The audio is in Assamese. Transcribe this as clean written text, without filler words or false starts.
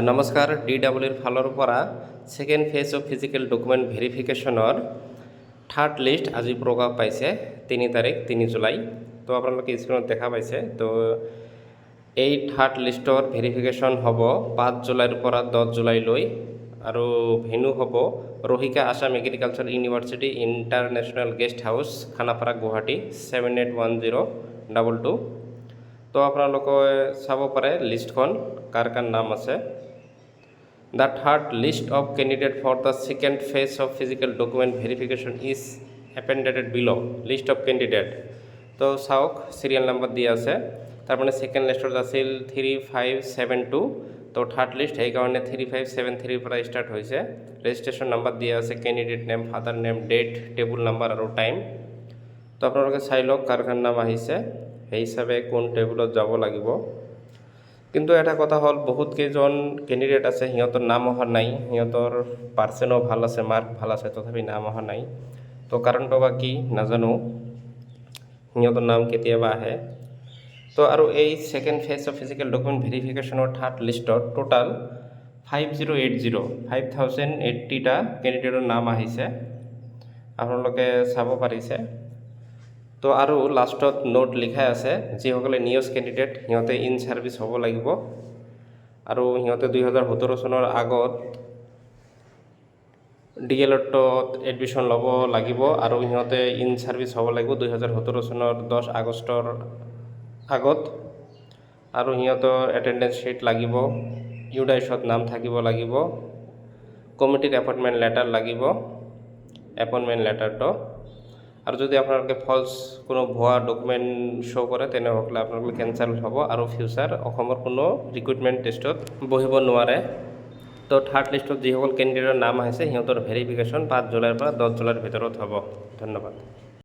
নমস্কাৰ DWৰ ফালৰ পৰা second phase of physical document ভেৰিফিকেশ্যনৰ থাৰ্ড লিষ্ট আজি প্ৰকাশ পাইছে 3 তাৰিখ 3 জুলাই। তো আপোনালোকে স্ক্ৰীনত দেখা পাইছে। তো এই থাৰ্ড লিষ্টৰ ভেৰিফিকেশ্যন হ'ব 5 জুলাইৰ পৰা 10 জুলাইলৈ আৰু ভেনু হ'ব ৰহিকা Assam agriculture university international guest house Khanapara Guwahati 781022। তো আপোনালোকে চাব পাৰে লিষ্টখন কাৰ কাৰ নাম আছে। The third list of candidate for the second phase of physical document verification is appended below. List of candidate. তো চাওক সিরিয়াল নাম্বার দিয়া আছে। তার মানে সেকেন্ড লিস্টত আছিল 3572। তো থার্ড লিস্ট এই কারণে 3573 পৰা স্টার্ট হয়েছে। রেজিস্ট্রেশন নাম্বার দিয়া আছে, candidate name, father name, date, table number আর টাইম। তো আপোনালোকে চাই লওক কাৰ কাৰ নাম আহিছে, সেই হিচাপে কোন টেবুলত যাব লাগিব। কিন্তু এটা কথা হ'ল বহুত কেইজন ক্যান্ডিডেট আছে সিহঁতৰ নাম অহা নাই, সিহঁতৰ পাৰ্চেন্টও ভাল আছে, মাৰ্ক ভাল আছে, তথাপি নাম অহা নাই। তো কাৰণটো বা কি নাজানো, সিহঁতৰ নাম কেতিয়াবা আহে। তো আৰু এই second phase of physical document ভেৰিফিকেশ্যনৰ থাৰ্ড লিষ্টত টোটাল 5080টা কেণ্ডিডেটৰ নাম আহিছে, আপোনালোকে চাব পাৰিছে। তো আৰু লাষ্টত নোট লিখাই আছে যিসকলে নিউজ কেণ্ডিডেট সিহঁতে ইন ছাৰ্ভিচ হ'ব লাগিব আৰু সিহঁতে 2017 চনৰ আগত DLEDত এডমিশ্যন ল'ব লাগিব আৰু সিহঁতে ইন ছাৰ্ভিচ হ'ব লাগিব 2017 চনৰ 10 আগষ্টৰ আগত। আৰু সিহঁতৰ এটেণ্ডেঞ্চ শ্বীট লাগিব, ইউডাইছত নাম থাকিব লাগিব, কমিটিৰ এপইণ্টমেণ্ট লেটাৰ লাগিব, এপইণ্টমেণ্ট লেটাৰটো। আৰু যদি আপোনালোকে ফলছ কোনো ভুৱা ডকুমেণ্ট শ্ব' কৰে তেনেহ'লে আপোনালোকে কেঞ্চেল হ'ব আৰু ফিউচাৰ অসমৰ কোনো ৰিক্ৰুটমেণ্ট টেষ্টত বহিব নোৱাৰে। তো থাৰ্ড লিষ্টত যিসকল কেণ্ডিডেটৰ নাম আহিছে সিহঁতৰ ভেৰিফিকেশ্যন 5 জুলাইৰ পৰা 10 জুলাইৰ ভিতৰত হ'ব। ধন্যবাদ।